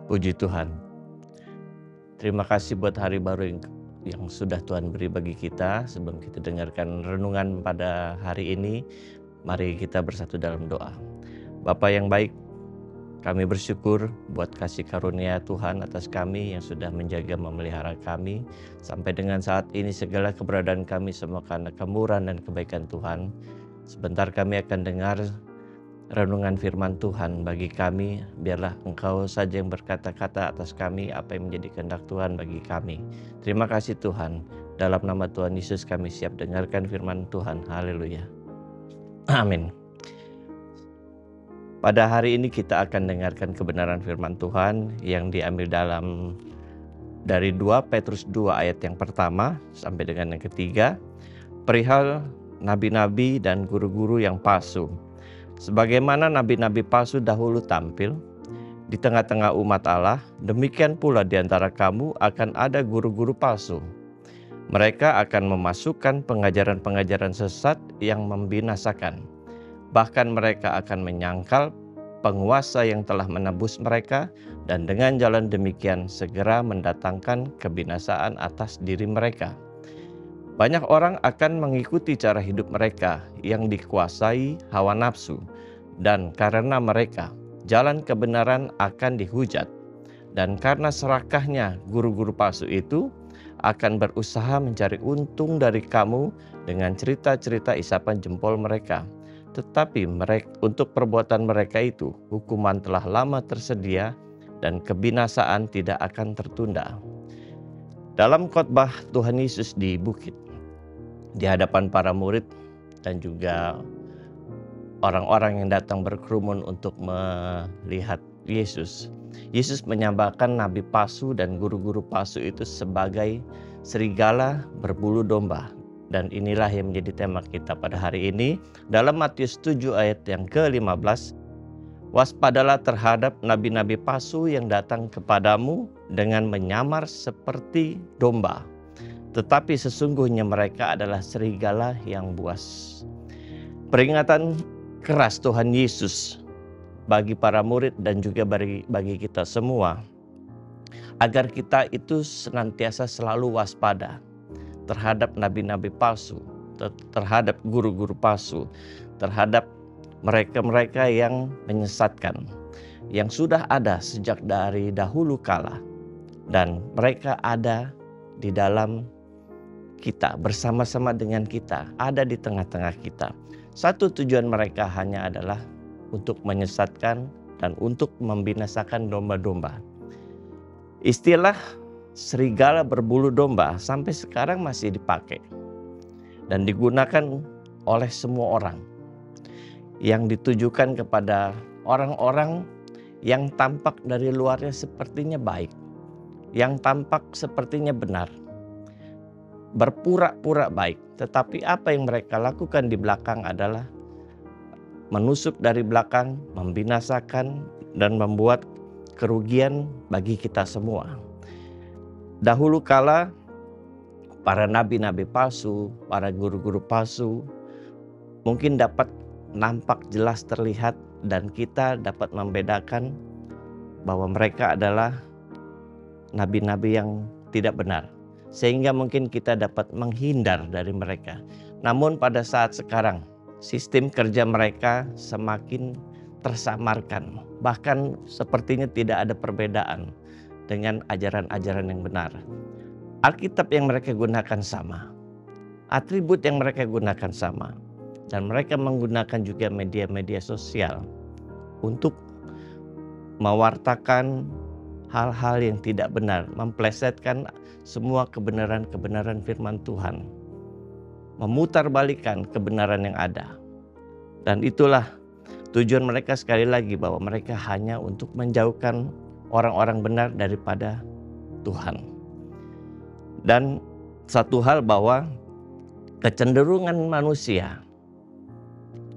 Puji Tuhan. Terima kasih buat hari baru yang sudah Tuhan beri bagi kita. Sebelum kita dengarkan renungan pada hari ini, mari kita bersatu dalam doa. Bapa yang baik, kami bersyukur buat kasih karunia Tuhan atas kami yang sudah menjaga memelihara kami. Sampai dengan saat ini segala keberadaan kami semua karena kemurahan dan kebaikan Tuhan. Sebentar kami akan dengar renungan firman Tuhan bagi kami. Biarlah Engkau saja yang berkata-kata atas kami apa yang menjadi kehendak Tuhan bagi kami. Terima kasih Tuhan. Dalam nama Tuhan Yesus kami siap dengarkan firman Tuhan. Haleluya. Amin. Pada hari ini kita akan dengarkan kebenaran firman Tuhan yang diambil dari 2 Petrus 2 ayat yang pertama sampai dengan yang ketiga. Perihal nabi-nabi dan guru-guru yang palsu. Sebagaimana nabi-nabi palsu dahulu tampil di tengah-tengah umat Allah, demikian pula di antara kamu akan ada guru-guru palsu. Mereka akan memasukkan pengajaran-pengajaran sesat yang membinasakan. Bahkan mereka akan menyangkal penguasa yang telah menebus mereka, dan dengan jalan demikian segera mendatangkan kebinasaan atas diri mereka. Banyak orang akan mengikuti cara hidup mereka yang dikuasai hawa nafsu, dan karena mereka jalan kebenaran akan dihujat. Dan karena serakahnya guru-guru palsu itu akan berusaha mencari untung dari kamu dengan cerita-cerita isapan jempol mereka. Tetapi untuk perbuatan mereka itu hukuman telah lama tersedia dan kebinasaan tidak akan tertunda. Dalam khotbah Tuhan Yesus di bukit, di hadapan para murid dan juga orang-orang yang datang berkerumun untuk melihat Yesus. Yesus menyamakan nabi palsu dan guru-guru palsu itu sebagai serigala berbulu domba. Dan inilah yang menjadi tema kita pada hari ini. Dalam Matius 7 ayat yang ke-15, waspadalah terhadap nabi-nabi palsu yang datang kepadamu dengan menyamar seperti domba, tetapi sesungguhnya mereka adalah serigala yang buas. Peringatan keras Tuhan Yesus bagi para murid dan juga bagi kita semua, agar kita itu senantiasa selalu waspada terhadap nabi-nabi palsu, terhadap guru-guru palsu, terhadap mereka-mereka yang menyesatkan, yang sudah ada sejak dari dahulu kala, dan mereka ada di dalam kita, bersama-sama dengan kita, ada di tengah-tengah kita. Satu tujuan mereka hanya adalah untuk menyesatkan dan untuk membinasakan domba-domba. Istilah serigala berbulu domba sampai sekarang masih dipakai dan digunakan oleh semua orang, yang ditujukan kepada orang-orang yang tampak dari luarnya sepertinya baik, yang tampak sepertinya benar, berpura-pura baik, tetapi apa yang mereka lakukan di belakang adalah menusuk dari belakang, membinasakan, dan membuat kerugian bagi kita semua. Dahulu kala para nabi-nabi palsu, para guru-guru palsu mungkin dapat nampak jelas terlihat, dan kita dapat membedakan bahwa mereka adalah nabi-nabi yang tidak benar, sehingga mungkin kita dapat menghindar dari mereka. Namun pada saat sekarang, sistem kerja mereka semakin tersamarkan. Bahkan sepertinya tidak ada perbedaan dengan ajaran-ajaran yang benar. Alkitab yang mereka gunakan sama, atribut yang mereka gunakan sama, dan mereka menggunakan juga media-media sosial untuk mewartakan hal-hal yang tidak benar, memplesetkan semua kebenaran-kebenaran firman Tuhan, memutarbalikkan kebenaran yang ada. Dan itulah tujuan mereka, sekali lagi, bahwa mereka hanya untuk menjauhkan orang-orang benar daripada Tuhan. Dan satu hal, bahwa kecenderungan manusia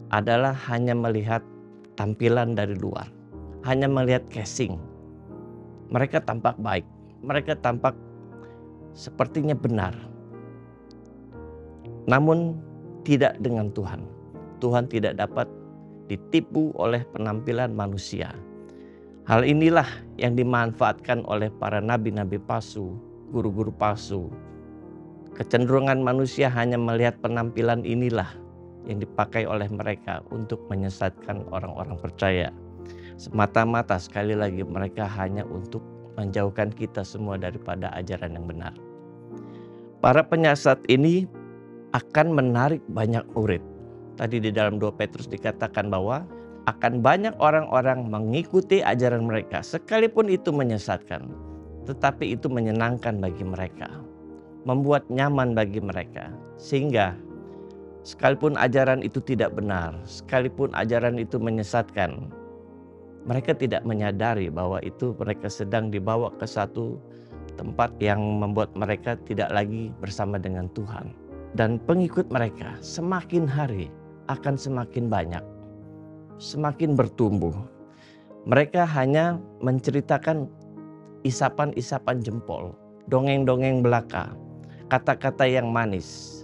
adalah hanya melihat tampilan dari luar, hanya melihat casing. Mereka tampak baik, mereka tampak sepertinya benar, namun tidak dengan Tuhan. Tuhan tidak dapat ditipu oleh penampilan manusia. Hal inilah yang dimanfaatkan oleh para nabi-nabi palsu, guru-guru palsu. Kecenderungan manusia hanya melihat penampilan inilah yang dipakai oleh mereka untuk menyesatkan orang-orang percaya. Semata-mata sekali lagi mereka hanya untuk menjauhkan kita semua daripada ajaran yang benar. Para penyesat ini akan menarik banyak murid. Tadi di dalam 2 Petrus dikatakan bahwa akan banyak orang-orang mengikuti ajaran mereka, sekalipun itu menyesatkan, tetapi itu menyenangkan bagi mereka, membuat nyaman bagi mereka, sehingga sekalipun ajaran itu tidak benar, sekalipun ajaran itu menyesatkan, mereka tidak menyadari bahwa itu mereka sedang dibawa ke satu tempat yang membuat mereka tidak lagi bersama dengan Tuhan. Dan pengikut mereka semakin hari akan semakin banyak, semakin bertumbuh. Mereka hanya menceritakan isapan-isapan jempol, dongeng-dongeng belaka, kata-kata yang manis.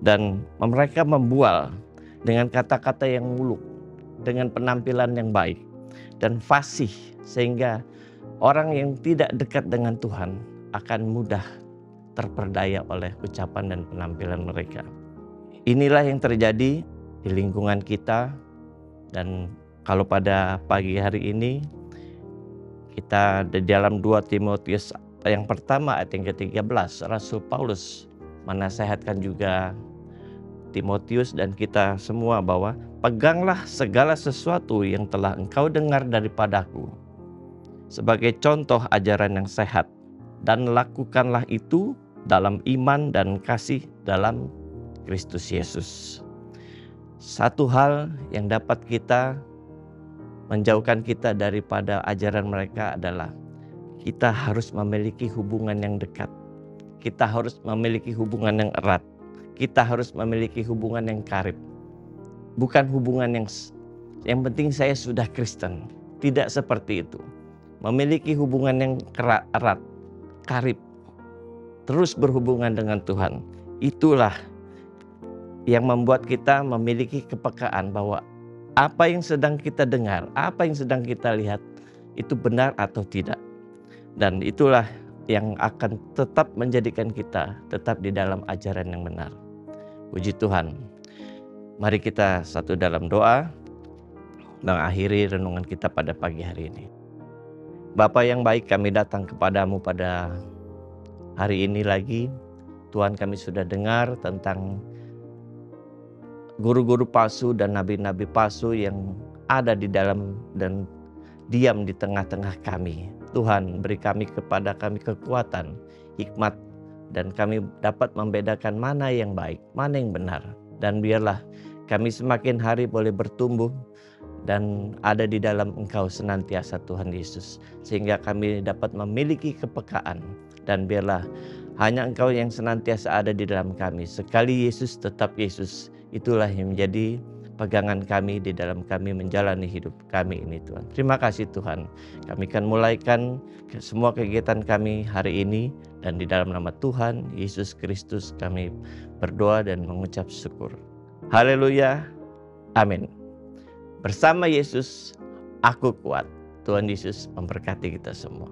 Dan mereka membual dengan kata-kata yang muluk, dengan penampilan yang baik dan fasih, sehingga orang yang tidak dekat dengan Tuhan akan mudah terperdaya oleh ucapan dan penampilan mereka. Inilah yang terjadi di lingkungan kita, dan kalau pada pagi hari ini kita di dalam 2 Timotius yang pertama ayat yang ke-13, Rasul Paulus menasehatkan juga Timotius dan kita semua bahwa peganglah segala sesuatu yang telah engkau dengar daripadaku sebagai contoh ajaran yang sehat, dan lakukanlah itu dalam iman dan kasih dalam Kristus Yesus. Satu hal yang dapat kita menjauhkan kita daripada ajaran mereka adalah kita harus memiliki hubungan yang dekat. Kita harus memiliki hubungan yang erat. Kita harus memiliki hubungan yang karib. Bukan hubungan yang penting saya sudah Kristen. Tidak seperti itu. Memiliki hubungan yang erat, karib, terus berhubungan dengan Tuhan. Itulah yang membuat kita memiliki kepekaan bahwa apa yang sedang kita dengar, apa yang sedang kita lihat, itu benar atau tidak. Dan itulah yang akan tetap menjadikan kita tetap di dalam ajaran yang benar. Puji Tuhan. Mari kita satu dalam doa mengakhiri renungan kita pada pagi hari ini. Bapa yang baik, kami datang kepadamu pada hari ini lagi. Tuhan, kami sudah dengar tentang guru-guru palsu dan nabi-nabi palsu yang ada di dalam dan diam di tengah-tengah kami. Tuhan, beri kepada kami kekuatan, hikmat, dan kami dapat membedakan mana yang baik, mana yang benar. Dan biarlah kami semakin hari boleh bertumbuh dan ada di dalam Engkau senantiasa, Tuhan Yesus, sehingga kami dapat memiliki kepekaan. Dan biarlah hanya Engkau yang senantiasa ada di dalam kami. Sekali Yesus tetap Yesus. Itulah yang menjadi pegangan kami di dalam kami menjalani hidup kami ini, Tuhan. Terima kasih Tuhan. Kami akan mulaikan semua kegiatan kami hari ini, dan di dalam nama Tuhan Yesus Kristus kami berdoa dan mengucap syukur. Haleluya. Amin. Bersama Yesus, aku kuat. Tuhan Yesus memberkati kita semua.